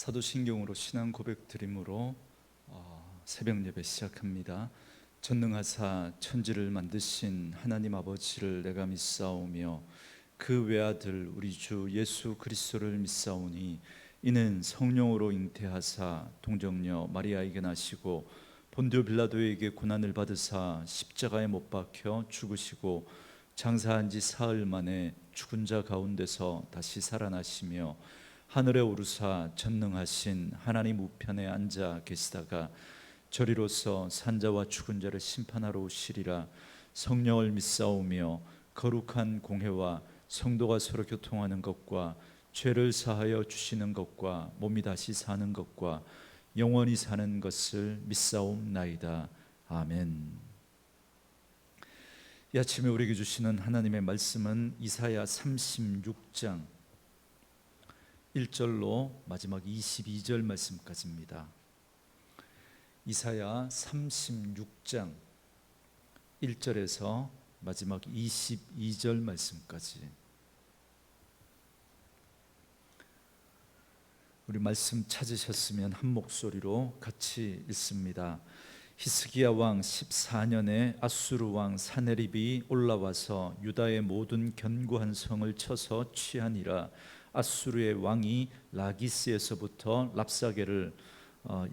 사도신경으로 신앙 고백 드림으로 새벽 예배 시작합니다. 전능하사 천지를 만드신 하나님 아버지를 내가 믿사오며 그 외아들 우리 주 예수 그리스도를 믿사오니 이는 성령으로 잉태하사 동정녀 마리아에게 나시고 본디오 빌라도에게 고난을 받으사 십자가에 못 박혀 죽으시고 장사한 지 사흘 만에 죽은 자 가운데서 다시 살아나시며 하늘에 오르사 전능하신 하나님 우편에 앉아 계시다가 저리로서 산자와 죽은 자를 심판하러 오시리라. 성령을 믿사오며 거룩한 공회와 성도가 서로 교통하는 것과 죄를 사하여 주시는 것과 몸이 다시 사는 것과 영원히 사는 것을 믿사옵나이다. 아멘. 이 아침에 우리에게 주시는 하나님의 말씀은 이사야 36장 1절로 마지막 22절 말씀까지입니다. 이사야 36장 1절에서 마지막 22절 말씀까지 우리 말씀 찾으셨으면 한 목소리로 같이 읽습니다. 히스기야 왕 14년에 아수르 왕 사네립이 올라와서 유다의 모든 견고한 성을 쳐서 취하니라. 아수르의 왕이 라기스에서부터 랍사게를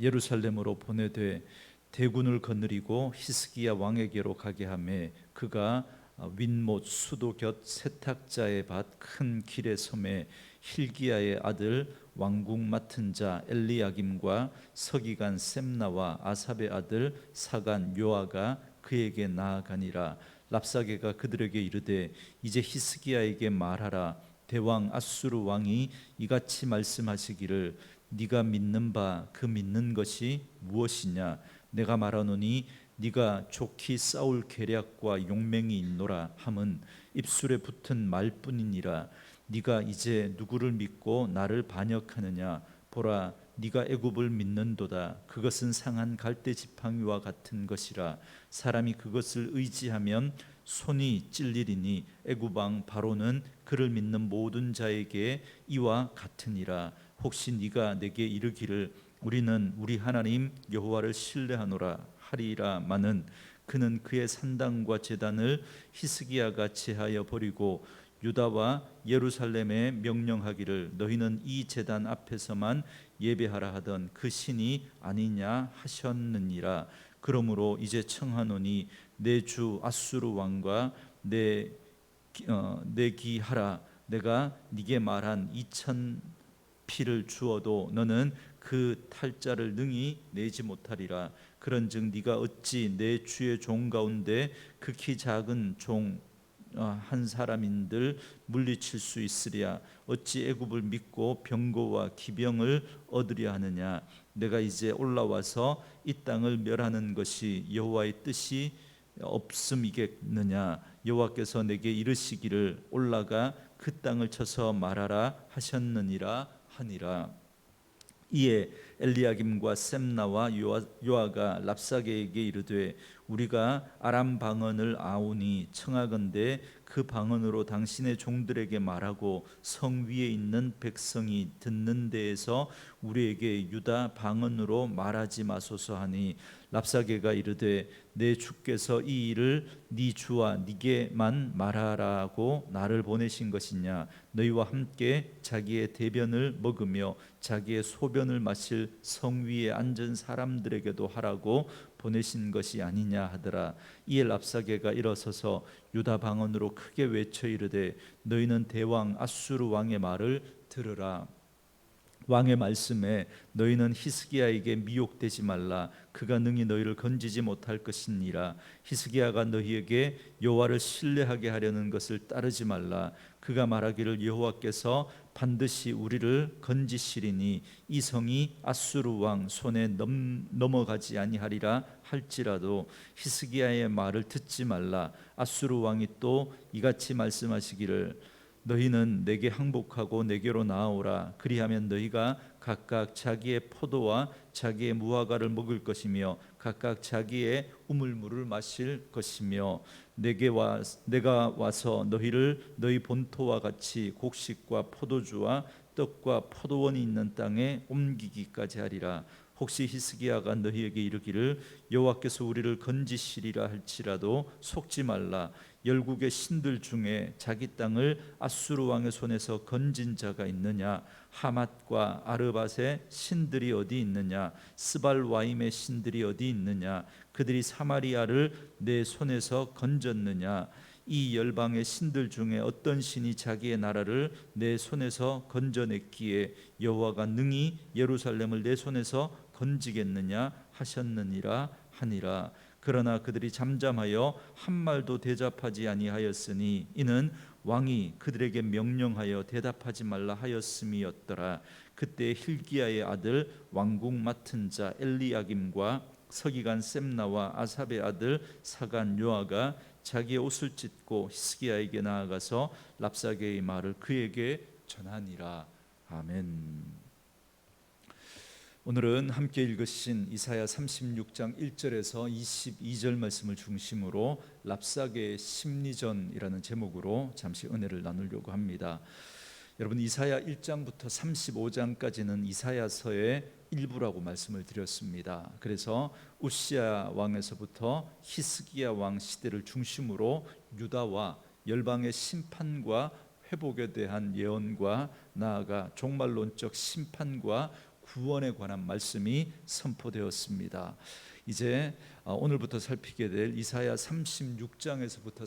예루살렘으로 보내되 대군을 거느리고 히스기야 왕에게로 가게 하매 그가 윗못 수도 곁 세탁자의 밭 큰 길의 섬에 힐기야의 아들 왕궁 맡은 자 엘리야김과 서기관 셈나와 아삽의 아들 사간 요아가 그에게 나아가니라. 랍사게가 그들에게 이르되 이제 히스기야에게 말하라. 대왕 아수르 왕이 이같이 말씀하시기를 네가 믿는 바 그 믿는 것이 무엇이냐. 내가 말하노니 네가 좋게 싸울 계략과 용맹이 있노라 함은 입술에 붙은 말뿐이니라. 네가 이제 누구를 믿고 나를 반역하느냐. 보라, 네가 애굽을 믿는도다. 그것은 상한 갈대 지팡이와 같은 것이라. 사람이 그것을 의지하면 손이 찔리리니 애굽 왕 바로는 그를 믿는 모든 자에게 이와 같으니라. 혹시 네가 내게 이르기를 우리는 우리 하나님 여호와를 신뢰하노라 하리라마는 그는 그의 산당과 제단을 히스기야가 제하여 버리고 유다와 예루살렘에 명령하기를 너희는 이 제단 앞에서만 예배하라 하던 그 신이 아니냐 하셨느니라. 그러므로 이제 청하노니 내 주 아수르 왕과 내기하라. 내가 네게 말한 2,000 피를 주어도 너는 그 탈자를 능히 내지 못하리라. 그런즉 네가 어찌 내 주의 종 가운데 극히 작은 종 한 사람인들 물리칠 수 있으랴. 어찌 애굽을 믿고 병거와 기병을 얻으려 하느냐. 내가 이제 올라와서 이 땅을 멸하는 것이 여호와의 뜻이 없음이겠느냐. 여호와께서 내게 이르시기를 올라가 그 땅을 쳐서 말하라 하셨느니라 하니라. 이에 엘리야김과 셈나와 요아가 랍사게에게 이르되 우리가 아람 방언을 아오니 청하건대 그 방언으로 당신의 종들에게 말하고 성 위에 있는 백성이 듣는 데에서 우리에게 유다 방언으로 말하지 마소서 하니 랍사게가 이르되 내 주께서 이 일을 네 주와 네게만 말하라고 나를 보내신 것이냐. 너희와 함께 자기의 대변을 먹으며 자기의 소변을 마실 성 위에 앉은 사람들에게도 하라고 보내신 것이 아니냐 하더라. 이에 랍사게가 일어서서 유다 방언으로 크게 외쳐 이르되 너희는 대왕 아수르 왕의 말을 들으라. 왕의 말씀에 너희는 히스기야에게 미혹되지 말라. 그가 능히 너희를 건지지 못할 것이니라. 히스기야가 너희에게 여호와를 신뢰하게 하려는 것을 따르지 말라. 그가 말하기를 여호와께서 반드시 우리를 건지시리니 이 성이 아수르 왕 손에 넘어가지 아니하리라 할지라도 히스기야의 말을 듣지 말라. 아수르 왕이 또 이같이 말씀하시기를 너희는 내게 항복하고 내게로 나아오라. 그리하면 너희가 각각 자기의 포도와 자기의 무화과를 먹을 것이며 각각 자기의 우물물을 마실 것이며 내가 와서 너희를 너희 본토와 같이 곡식과 포도주와 떡과 포도원이 있는 땅에 옮기기까지 하리라. 혹시 히스기야가 너희에게 이르기를 여호와께서 우리를 건지시리라 할지라도 속지 말라. 열국의 신들 중에 자기 땅을 아수르 왕의 손에서 건진 자가 있느냐? 하맛과 아르밧의 신들이 어디 있느냐? 스발와임의 신들이 어디 있느냐? 그들이 사마리아를 내 손에서 건졌느냐? 이 열방의 신들 중에 어떤 신이 자기의 나라를 내 손에서 건져냈기에 여호와가 능히 예루살렘을 내 손에서 건지겠느냐 하셨느니라 하니라. 그러나 그들이 잠잠하여 한 말도 대답하지 아니하였으니 이는 왕이 그들에게 명령하여 대답하지 말라 하였음이었더라. 그때 힐기야의 아들 왕궁 맡은 자 엘리야김과 서기관 셈나와 아삽의 아들 사간 요아가 자기의 옷을 찢고 히스기야에게 나아가서 랍사게의 말을 그에게 전하니라. 아멘. 오늘은 함께 읽으신 이사야 36장 1절에서 22절 말씀을 중심으로 랍사게의 심리전이라는 제목으로 잠시 은혜를 나누려고 합니다. 여러분, 이사야 1장부터 35장까지는 이사야서의 일부라고 말씀을 드렸습니다. 그래서 우시야 왕에서부터 히스기야 왕 시대를 중심으로 유다와 열방의 심판과 회복에 대한 예언과 나아가 종말론적 심판과 구원에 관한 말씀이 선포되었습니다. 이제 오늘부터 살피게 될 이사야 36장에서부터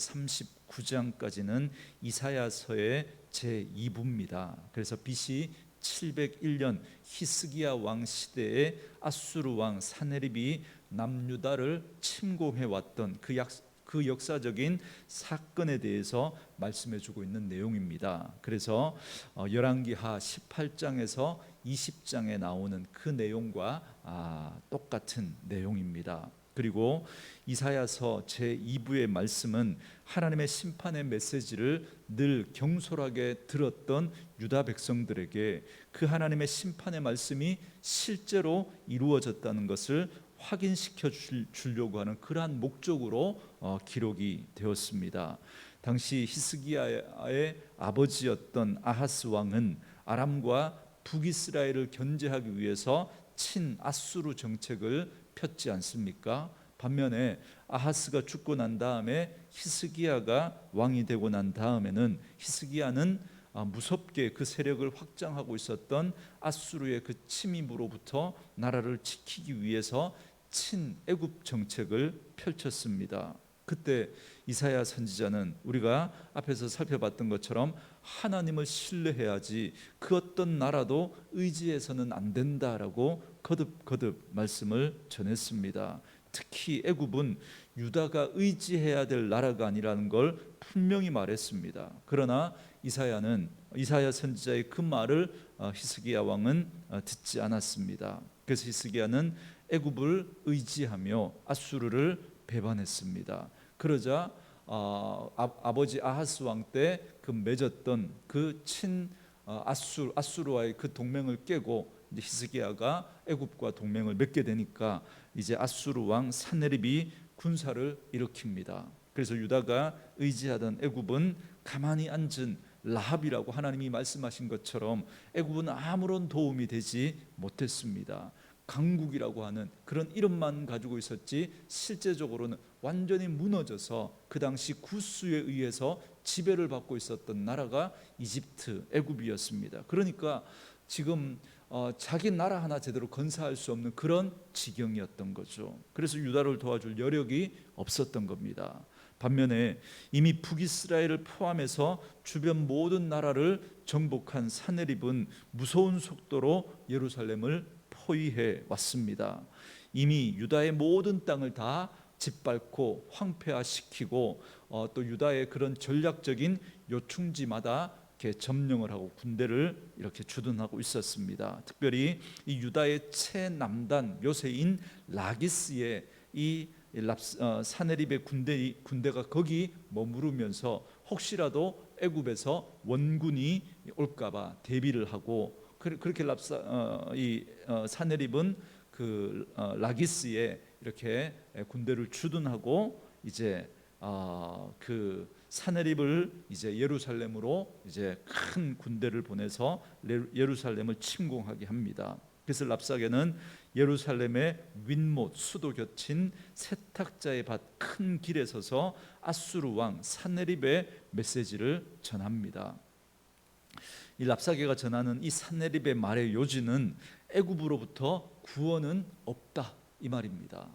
39장까지는 이사야서의 제2부입니다. 그래서 BC 701년 히스기야 왕 시대에 아수르 왕 사네립이 남유다를 침공해 왔던 그 역사적인 사건에 대해서 말씀해주고 있는 내용입니다. 그래서 열왕기하 18장에서 20장에 나오는 그 내용과 똑같은 내용입니다. 그리고 이사야서 제2부의 말씀은 하나님의 심판의 메시지를 늘 경솔하게 들었던 유다 백성들에게 그 하나님의 심판의 말씀이 실제로 이루어졌다는 것을 확인시켜 주려고 하는 그러한 목적으로 기록이 되었습니다. 당시 히스기야의 아버지였던 아하스 왕은 아람과 북이스라엘을 견제하기 위해서 친아수르 정책을 폈지 않습니까? 반면에 아하스가 죽고 난 다음에 히스기야가 왕이 되고 난 다음에는 히스기야는 무섭게 그 세력을 확장하고 있었던 아수르의 그 침입으로부터 나라를 지키기 위해서 친애굽 정책을 펼쳤습니다. 그때 이사야 선지자는 우리가 앞에서 살펴봤던 것처럼 하나님을 신뢰해야지 그 어떤 나라도 의지해서는 안 된다라고 거듭 말씀을 전했습니다. 특히 애굽은 유다가 의지해야 될 나라가 아니라는 걸 분명히 말했습니다. 그러나 이사야 선지자의 그 말을 히스기야 왕은 듣지 않았습니다. 그래서 히스기야는 애굽을 의지하며 아수르를 배반했습니다. 그러자 아버지 아하스 왕 때 그 맺었던 그 아수르와의 그 동맹을 깨고 이제 히스기야가 애굽과 동맹을 맺게 되니까 이제 아수르 왕 사네립이 군사를 일으킵니다. 그래서 유다가 의지하던 애굽은 가만히 앉은 라합이라고 하나님이 말씀하신 것처럼 애굽은 아무런 도움이 되지 못했습니다. 강국이라고 하는 그런 이름만 가지고 있었지 실제적으로는 완전히 무너져서 그 당시 구스에 의해서 지배를 받고 있었던 나라가 이집트, 애굽이었습니다. 그러니까 지금 자기 나라 하나 제대로 건사할 수 없는 그런 지경이었던 거죠. 그래서 유다를 도와줄 여력이 없었던 겁니다. 반면에 이미 북이스라엘을 포함해서 주변 모든 나라를 정복한 사네립은 무서운 속도로 예루살렘을 포위해 왔습니다. 이미 유다의 모든 땅을 다 짓밟고 황폐화시키고 또 유다의 그런 전략적인 요충지마다 이렇게 점령을 하고 군대를 이렇게 주둔하고 있었습니다. 특별히 이 유다의 최남단 묘세인 라기스의 이 사네립의 군대가 거기 머무르면서 혹시라도 애굽에서 원군이 올까봐 대비를 하고, 그렇게 사네립은 라기스에 이렇게 군대를 주둔하고, 이제 그 사네립을 이제 예루살렘으로 이제 큰 군대를 보내서 예루살렘을 침공하게 합니다. 그래서 랍사게는 예루살렘의 윗못 수도 곁인 세탁자의 밭 큰 길에 서서 아수르 왕 사네립의 메시지를 전합니다. 이 랍사게가 전하는 이 사네립의 말의 요지는 애굽으로부터 구원은 없다 이 말입니다.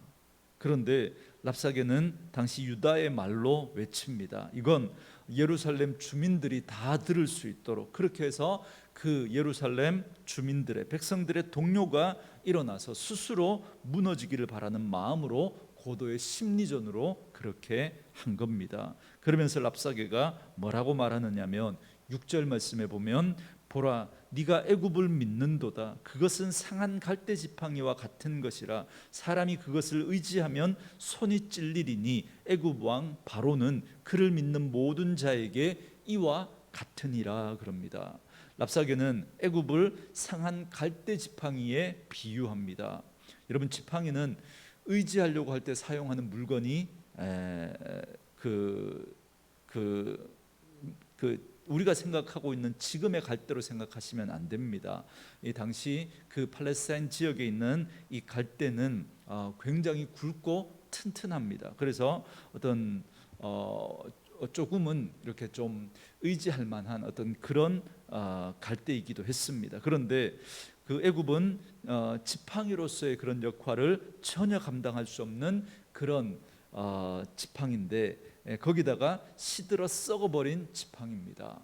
그런데 랍사게는 당시 유다의 말로 외칩니다. 이건 예루살렘 주민들이 다 들을 수 있도록, 그렇게 해서 그 예루살렘 주민들의, 백성들의 동료가 일어나서 스스로 무너지기를 바라는 마음으로 고도의 심리전으로 그렇게 한 겁니다. 그러면서 랍사게가 뭐라고 말하느냐면 6절 말씀에 보면, 보라 네가 애굽을 믿는도다. 그것은 상한 갈대 지팡이와 같은 것이라. 사람이 그것을 의지하면 손이 찔리리니 애굽 왕 바로는 그를 믿는 모든 자에게 이와 같으니라 그럽니다. 랍사게는 애굽을 상한 갈대 지팡이에 비유합니다. 여러분, 지팡이는 의지하려고 할 때 사용하는 물건이 우리가 생각하고 있는 지금의 갈대로 생각하시면 안 됩니다. 이 당시 그 팔레스타인 지역에 있는 이 갈대는 굉장히 굵고 튼튼합니다. 그래서 어떤 조금은 이렇게 좀 의지할 만한 어떤 그런 갈대이기도 했습니다. 그런데 그 애굽은 지팡이로서의 그런 역할을 전혀 감당할 수 없는 그런 지팡인데, 거기다가 시들어 썩어버린 지팡입니다.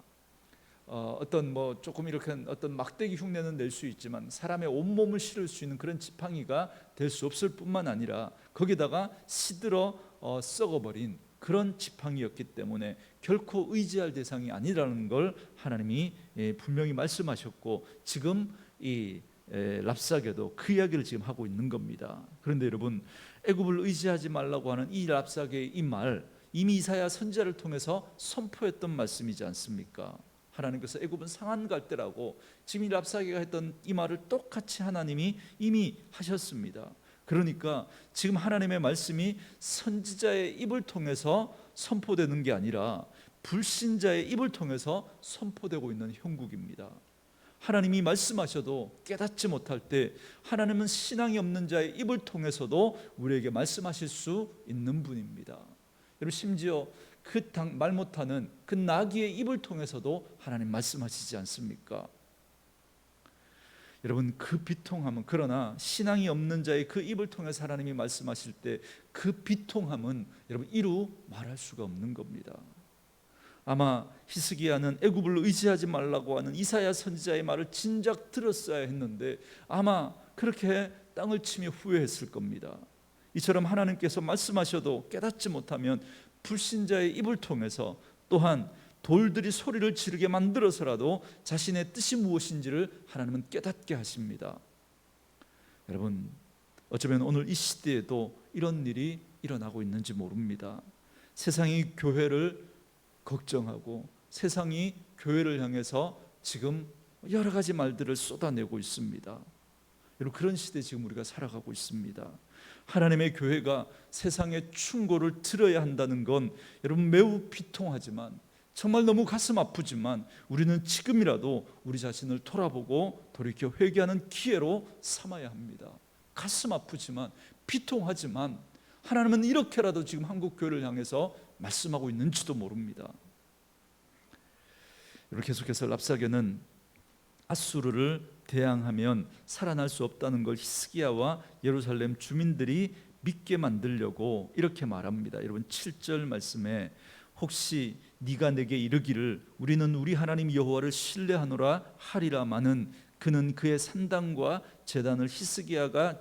어떤 조금 이렇게 어떤 막대기 흉내는 낼 수 있지만 사람의 온몸을 실을 수 있는 그런 지팡이가 될 수 없을 뿐만 아니라, 거기다가 시들어 썩어버린 그런 지팡이였기 때문에 결코 의지할 대상이 아니라는 걸 하나님이 분명히 말씀하셨고, 지금 이 랍사게도 그 이야기를 지금 하고 있는 겁니다. 그런데 여러분, 애굽을 의지하지 말라고 하는 이 랍사게의 이 말, 이미 이사야 선지자를 통해서 선포했던 말씀이지 않습니까? 하나님께서 애굽은 상한 갈대라고 지금 이 랍사게가 했던 이 말을 똑같이 하나님이 이미 하셨습니다. 그러니까 지금 하나님의 말씀이 선지자의 입을 통해서 선포되는 게 아니라 불신자의 입을 통해서 선포되고 있는 형국입니다. 하나님이 말씀하셔도 깨닫지 못할 때 하나님은 신앙이 없는 자의 입을 통해서도 우리에게 말씀하실 수 있는 분입니다. 여러분, 심지어 그 말 못하는 그 나귀의 입을 통해서도 하나님 말씀하시지 않습니까? 여러분, 그 비통함은, 그러나 신앙이 없는 자의 그 입을 통해서 하나님이 말씀하실 때 그 비통함은 여러분 이루 말할 수가 없는 겁니다. 아마 히스기야는 애굽을 의지하지 말라고 하는 이사야 선지자의 말을 진작 들었어야 했는데 아마 그렇게 땅을 치며 후회했을 겁니다. 이처럼 하나님께서 말씀하셔도 깨닫지 못하면 불신자의 입을 통해서, 또한 돌들이 소리를 지르게 만들어서라도 자신의 뜻이 무엇인지를 하나님은 깨닫게 하십니다. 여러분, 어쩌면 오늘 이 시대에도 이런 일이 일어나고 있는지 모릅니다. 세상이 교회를 걱정하고 세상이 교회를 향해서 지금 여러 가지 말들을 쏟아내고 있습니다. 여러분, 그런 시대에 지금 우리가 살아가고 있습니다. 하나님의 교회가 세상의 충고를 들어야 한다는 건 여러분 매우 비통하지만, 정말 너무 가슴 아프지만, 우리는 지금이라도 우리 자신을 돌아보고 돌이켜 회개하는 기회로 삼아야 합니다. 가슴 아프지만, 비통하지만 하나님은 이렇게라도 지금 한국 교회를 향해서 말씀하고 있는지도 모릅니다. 이렇게 계속해서 랍사게는 아수르를 대항하면 살아날 수 없다는 걸 히스기야와 예루살렘 주민들이 믿게 만들려고 이렇게 말합니다. 여러분, 7절 말씀에 혹시 네가 내게 이르기를 우리는 우리 하나님 여호와를 신뢰하노라 하리라마는 그는 그의 산당과 제단을 히스기야가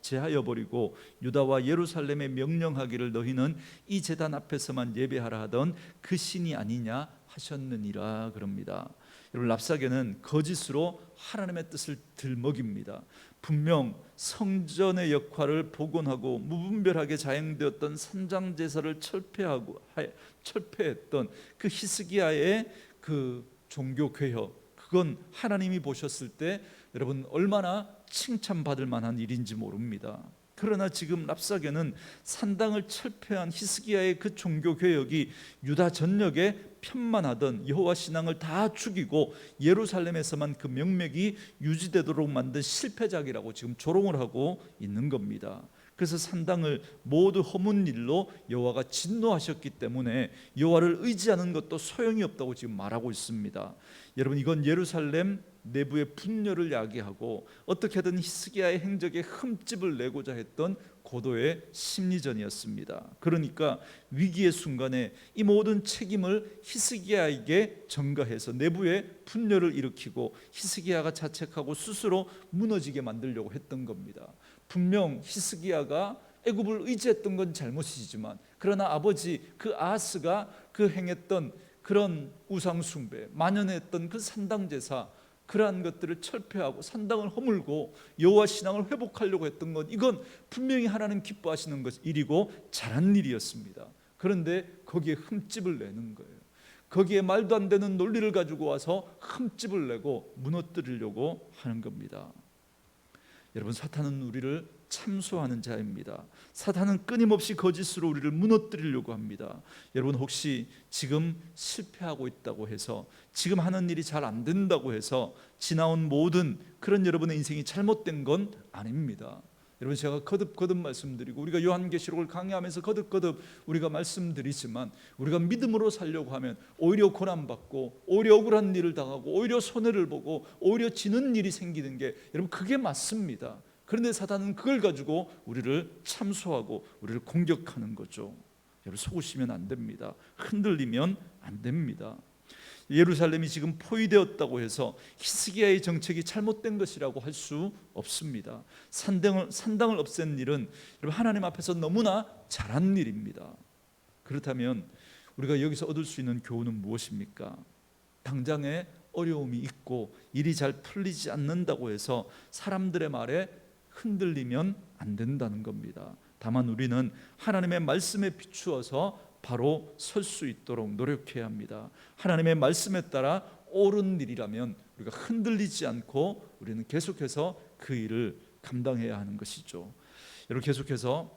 제하여 버리고 유다와 예루살렘에 명령하기를 너희는 이 제단 앞에서만 예배하라 하던 그 신이 아니냐 하셨느니라 그럽니다. 여러분, 랍사게는 거짓으로 하나님의 뜻을 들먹입니다. 분명 성전의 역할을 복원하고 무분별하게 자행되었던 산장제사를 철폐했던 그 히스기야의 그 종교 개혁, 그건 하나님이 보셨을 때 여러분 얼마나 칭찬받을 만한 일인지 모릅니다. 그러나 지금 랍사게는 산당을 철폐한 히스기야의 그 종교 개혁이 유다 전역에 편만하던 여호와 신앙을 다 죽이고 예루살렘에서만 그 명맥이 유지되도록 만든 실패작이라고 지금 조롱을 하고 있는 겁니다. 그래서 산당을 모두 허문 일로 여호와가 진노하셨기 때문에 여호와를 의지하는 것도 소용이 없다고 지금 말하고 있습니다. 여러분, 이건 예루살렘 내부의 분열을 야기하고 어떻게든 히스기야의 행적에 흠집을 내고자 했던 고도의 심리전이었습니다. 그러니까 위기의 순간에 이 모든 책임을 히스기야에게 전가해서 내부의 분열을 일으키고 히스기야가 자책하고 스스로 무너지게 만들려고 했던 겁니다. 분명 히스기야가 애굽을 의지했던 건 잘못이지만, 그러나 아버지 그 아하스가 그 행했던 그런 우상 숭배, 만연했던 그 산당 제사, 그러한 것들을 철폐하고 산당을 허물고 여호와 신앙을 회복하려고 했던 것, 이건 분명히 하나님 기뻐하시는 일이고 잘한 일이었습니다. 그런데 거기에 흠집을 내는 거예요. 거기에 말도 안 되는 논리를 가지고 와서 흠집을 내고 무너뜨리려고 하는 겁니다. 여러분, 사탄은 우리를 참소하는 자입니다. 사탄은 끊임없이 거짓으로 우리를 무너뜨리려고 합니다. 여러분, 혹시 지금 실패하고 있다고 해서, 지금 하는 일이 잘 안 된다고 해서 지나온 모든 그런 여러분의 인생이 잘못된 건 아닙니다. 여러분, 제가 거듭 말씀드리고 우리가 요한계시록을 강의하면서 거듭 우리가 말씀드리지만, 우리가 믿음으로 살려고 하면 오히려 고난받고 오히려 억울한 일을 당하고 오히려 손해를 보고 오히려 지는 일이 생기는 게, 여러분, 그게 맞습니다. 그런데 사탄은 그걸 가지고 우리를 참소하고 우리를 공격하는 거죠. 여러분, 속으시면 안 됩니다. 흔들리면 안 됩니다. 예루살렘이 지금 포위되었다고 해서 히스기야의 정책이 잘못된 것이라고 할 수 없습니다. 산당을 없앤 일은 여러분 하나님 앞에서 너무나 잘한 일입니다. 그렇다면 우리가 여기서 얻을 수 있는 교훈은 무엇입니까? 당장에 어려움이 있고 일이 잘 풀리지 않는다고 해서 사람들의 말에 흔들리면 안 된다는 겁니다. 다만 우리는 하나님의 말씀에 비추어서 바로 설 수 있도록 노력해야 합니다. 하나님의 말씀에 따라 옳은 일이라면 우리가 흔들리지 않고 우리는 계속해서 그 일을 감당해야 하는 것이죠. 여러분, 계속해서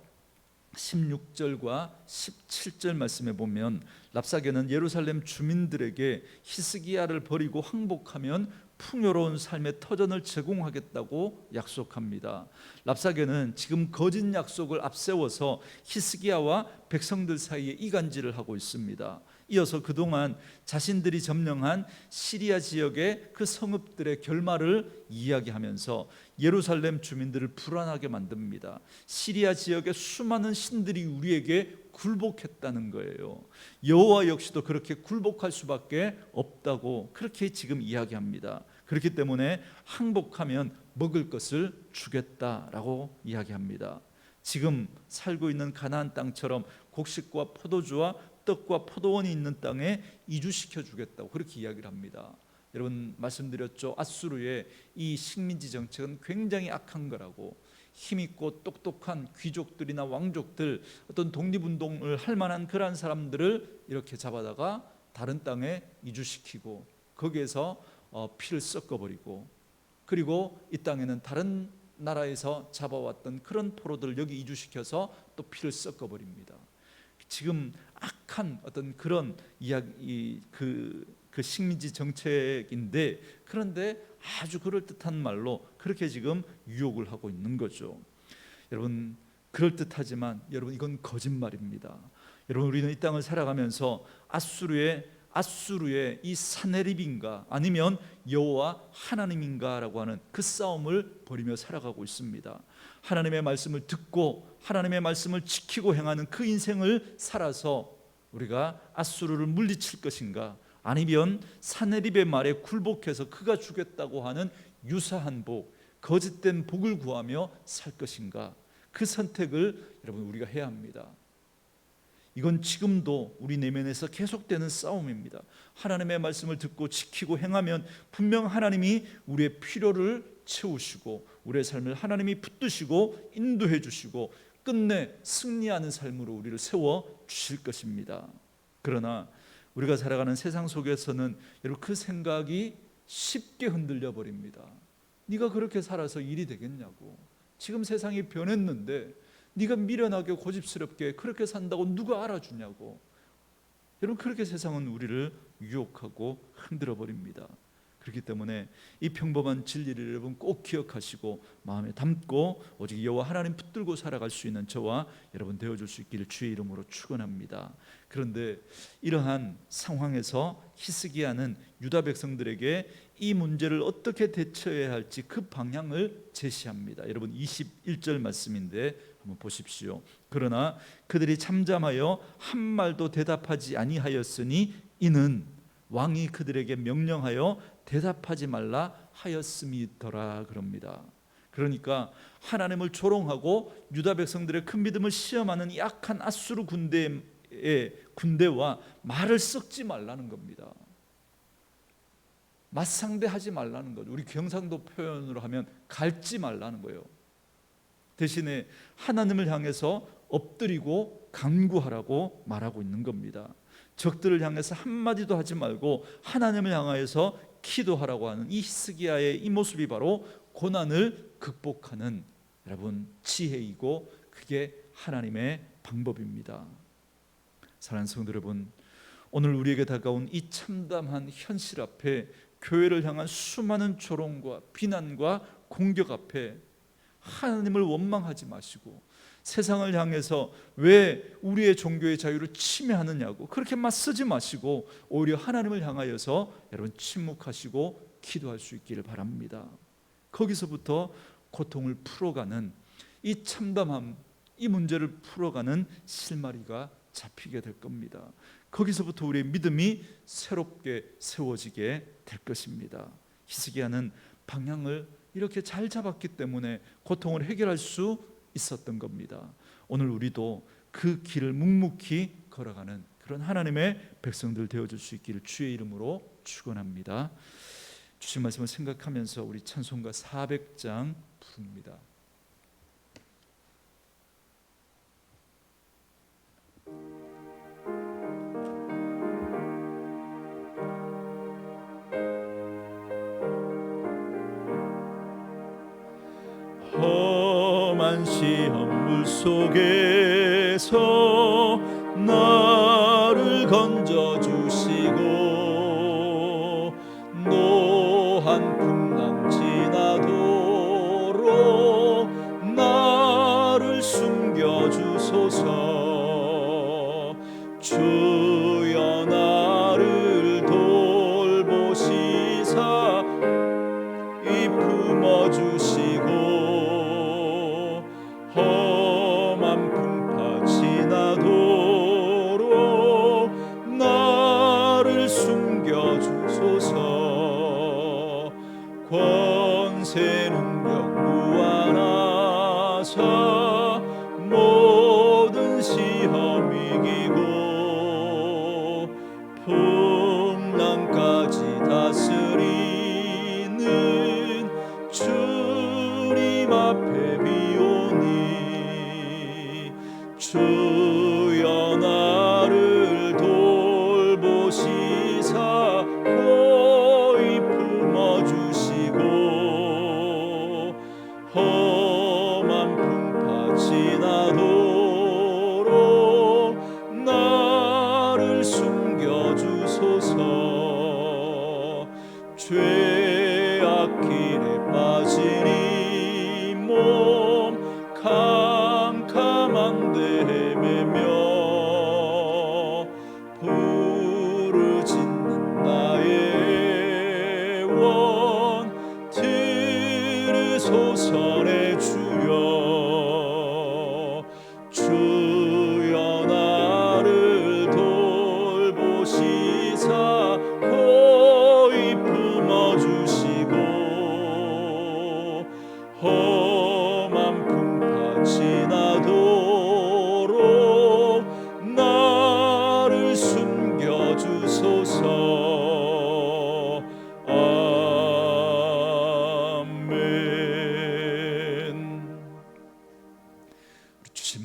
16절과 17절 말씀에 보면 랍사게는 예루살렘 주민들에게 히스기야를 버리고 항복하면 풍요로운 삶의 터전을 제공하겠다고 약속합니다. 랍사게는 지금 거짓 약속을 앞세워서 히스기야와 백성들 사이에 이간질을 하고 있습니다. 이어서 그동안 자신들이 점령한 시리아 지역의 그 성읍들의 결말을 이야기하면서 예루살렘 주민들을 불안하게 만듭니다. 시리아 지역의 수많은 신들이 우리에게 굴복했다는 거예요. 여호와 역시도 그렇게 굴복할 수밖에 없다고 그렇게 지금 이야기합니다. 그렇기 때문에 항복하면 먹을 것을 주겠다라고 이야기합니다. 지금 살고 있는 가나안 땅처럼 곡식과 포도주와 떡과 포도원이 있는 땅에 이주시켜 주겠다고 그렇게 이야기를 합니다. 여러분, 말씀드렸죠. 아수르의 이 식민지 정책은 굉장히 악한 거라고. 힘있고 똑똑한 귀족들이나 왕족들, 어떤 독립운동을 할 만한 그러한 사람들을 이렇게 잡아다가 다른 땅에 이주시키고 거기에서 피를 섞어버리고, 그리고 이 땅에는 다른 나라에서 잡아왔던 그런 포로들을 여기 이주시켜서 또 피를 섞어버립니다. 지금 악한 어떤 그런 이야기, 그 식민지 정책인데, 그런데 아주 그럴듯한 말로 그렇게 지금 유혹을 하고 있는 거죠. 여러분, 그럴듯하지만 여러분, 이건 거짓말입니다. 여러분, 우리는 이 땅을 살아가면서 아수르의 이 사네립인가 아니면 여호와 하나님인가라고 하는 그 싸움을 벌이며 살아가고 있습니다. 하나님의 말씀을 듣고 하나님의 말씀을 지키고 행하는 그 인생을 살아서 우리가 아수르를 물리칠 것인가, 아니면 사네립의 말에 굴복해서 그가 주겠다고 하는 유사한 복, 거짓된 복을 구하며 살 것인가, 그 선택을 여러분 우리가 해야 합니다. 이건 지금도 우리 내면에서 계속되는 싸움입니다. 하나님의 말씀을 듣고 지키고 행하면 분명 하나님이 우리의 필요를 채우시고 우리의 삶을 하나님이 붙드시고 인도해 주시고 끝내 승리하는 삶으로 우리를 세워 주실 것입니다. 그러나 우리가 살아가는 세상 속에서는 여러분 그 생각이 쉽게 흔들려 버립니다. 네가 그렇게 살아서 일이 되겠냐고. 지금 세상이 변했는데 네가 미련하게 고집스럽게 그렇게 산다고 누가 알아주냐고. 여러분 그렇게 세상은 우리를 유혹하고 흔들어 버립니다. 그렇기 때문에 이 평범한 진리를 여러분 꼭 기억하시고 마음에 담고 오직 여호와 하나님 붙들고 살아갈 수 있는 저와 여러분 되어줄 수 있기를 주의 이름으로 축원합니다. 그런데 이러한 상황에서 히스기야는 유다 백성들에게 이 문제를 어떻게 대처해야 할지 그 방향을 제시합니다. 여러분 21절 말씀인데 한번 보십시오. 그러나 그들이 잠잠하여 한 말도 대답하지 아니하였으니 이는 왕이 그들에게 명령하여 대답하지 말라 하였음이더라 그럽니다. 그러니까 하나님을 조롱하고 유다 백성들의 큰 믿음을 시험하는 약한 아수르 군대와 말을 섞지 말라는 겁니다. 맞상대하지 말라는 거죠. 우리 경상도 표현으로 하면 갈지 말라는 거예요. 대신에 하나님을 향해서 엎드리고 간구하라고 말하고 있는 겁니다. 적들을 향해서 한마디도 하지 말고 하나님을 향하여서 기도하라고 하는 이 히스기야의 이 모습이 바로 고난을 극복하는 여러분 지혜이고 그게 하나님의 방법입니다. 사랑하는 성도 여러분, 오늘 우리에게 다가온 이 참담한 현실 앞에 교회를 향한 수많은 조롱과 비난과 공격 앞에 하나님을 원망하지 마시고 세상을 향해서 왜 우리의 종교의 자유를 침해하느냐고 그렇게 맞서지 마시고 오히려 하나님을 향하여서 여러분 침묵하시고 기도할 수 있기를 바랍니다. 거기서부터 고통을 풀어가는 이 참담함, 이 문제를 풀어가는 실마리가 잡히게 될 겁니다. 거기서부터 우리의 믿음이 새롭게 세워지게 될 것입니다. 히스기야는 방향을 이렇게 잘 잡았기 때문에 고통을 해결할 수 있었던 겁니다. 오늘 우리도 그 길을 묵묵히 걸어가는 그런 하나님의 백성들 되어줄 수 있기를 주의 이름으로 축원합니다. 주신 말씀을 생각하면서 우리 찬송가 400장 부릅니다. 험한 시험 물속에서 나를 건져주시고 노한 풍랑 지나도록 나를 숨겨주소서. 주여 나를 돌보시사 이 품어주시고 험한 풍파 지나도록 나를 숨겨주소서. 권세 능력 무한하사 모든 시험 이기고 풍랑까지 다스리는 주님 앞에 비오니 주여 나를 돌보시사 고이 품어주시고 험한 풍파 지나도록 나를 숨겨주소서. 죄악 길에 빠진 이 몸 캄캄한데 헤매며 부르짖는 나의 원 들으소서 내 주여. 주여 나를 돌보시사 고이 품어주시고 험한 풍파 지나도록 나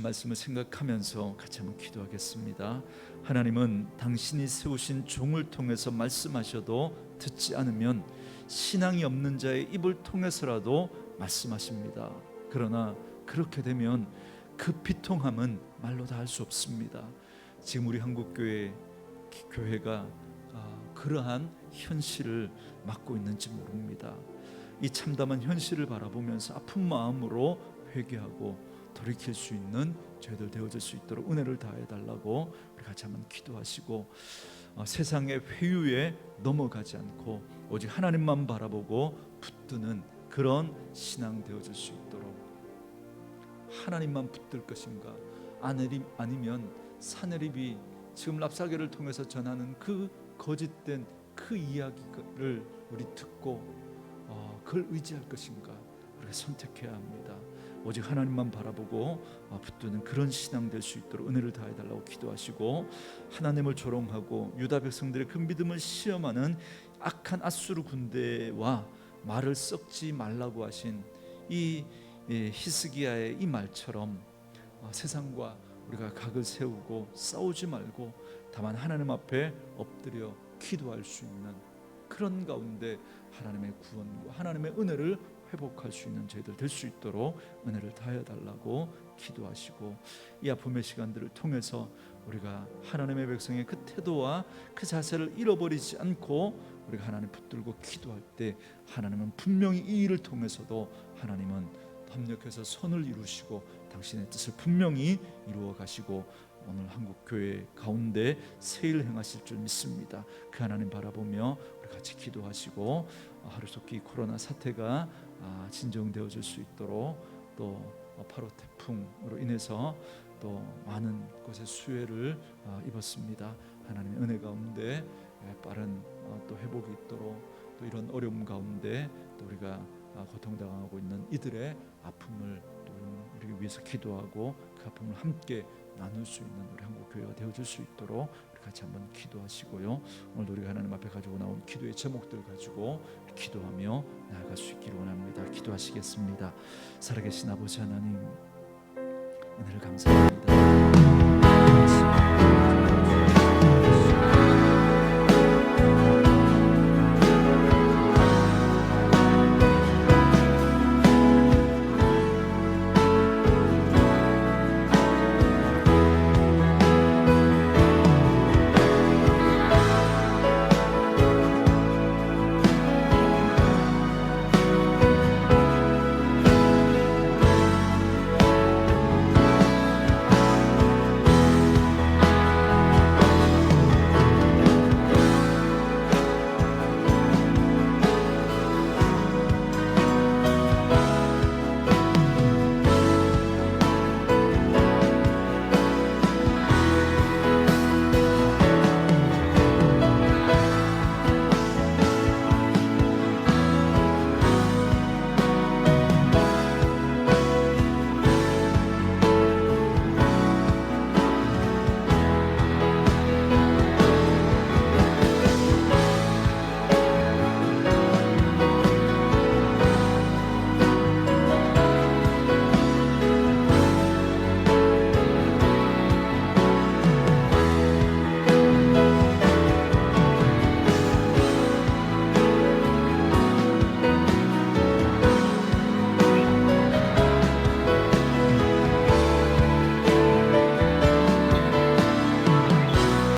말씀을 생각하면서 같이 한번 기도하겠습니다. 하나님은 당신이 세우신 종을 통해서 말씀하셔도 듣지 않으면 신앙이 없는 자의 입을 통해서라도 말씀하십니다. 그러나 그렇게 되면 그 비통함은 말로 다 할 수 없습니다. 지금 우리 한국교회가 그러한 현실을 맡고 있는지 모릅니다. 이 참담한 현실을 바라보면서 아픈 마음으로 회개하고 돌이킬 수 있는 저희들 되어질 수 있도록 은혜를 다해 달라고 우리 같이 한번 기도하시고, 세상의 회유에 넘어가지 않고 오직 하나님만 바라보고 붙드는 그런 신앙 되어질 수 있도록, 하나님만 붙들 것인가 아니면 사내립이 지금 랍사계를 통해서 전하는 그 거짓된 그 이야기를 우리 듣고 그걸 의지할 것인가 우리가 선택해야 합니다. 오직 하나님만 바라보고 붙드는 그런 신앙 될 수 있도록 은혜를 다해 달라고 기도하시고, 하나님을 조롱하고 유다 백성들의 그 믿음을 시험하는 악한 아수르 군대와 말을 섞지 말라고 하신 이 히스기야의 이 말처럼 세상과 우리가 각을 세우고 싸우지 말고 다만 하나님 앞에 엎드려 기도할 수 있는 그런 가운데 하나님의 구원과 하나님의 은혜를 회복할 수 있는 저희들 될 수 있도록 은혜를 다해 달라고 기도하시고, 이 아픔의 시간들을 통해서 우리가 하나님의 백성의 그 태도와 그 자세를 잃어버리지 않고 우리가 하나님 붙들고 기도할 때 하나님은 분명히 이 일을 통해서도 하나님은 협력해서 선을 이루시고 당신의 뜻을 분명히 이루어 가시고 오늘 한국교회 가운데 새 일 행하실 줄 믿습니다. 그 하나님 바라보며 우리 같이 기도하시고, 하루속히 코로나 사태가 진정되어질 수 있도록, 또 8호 태풍으로 인해서 또 많은 곳에 수해를 입었습니다. 하나님의 은혜 가운데 빠른 또 회복이 있도록, 또 이런 어려움 가운데 또 우리가 고통당하고 있는 이들의 아픔을 또 우리 위해서 기도하고 그 아픔을 함께 나눌 수 있는 우리 한국교회가 되어질 수 있도록 우리 같이 한번 기도하시고요. 오늘도 우리가 하나님 앞에 가지고 나온 기도의 제목들 가지고 기도하며 나아갈 수 있기를 원합니다. 기도하시겠습니다. 살아계신 아버지 하나님, 은혜를 감사합니다.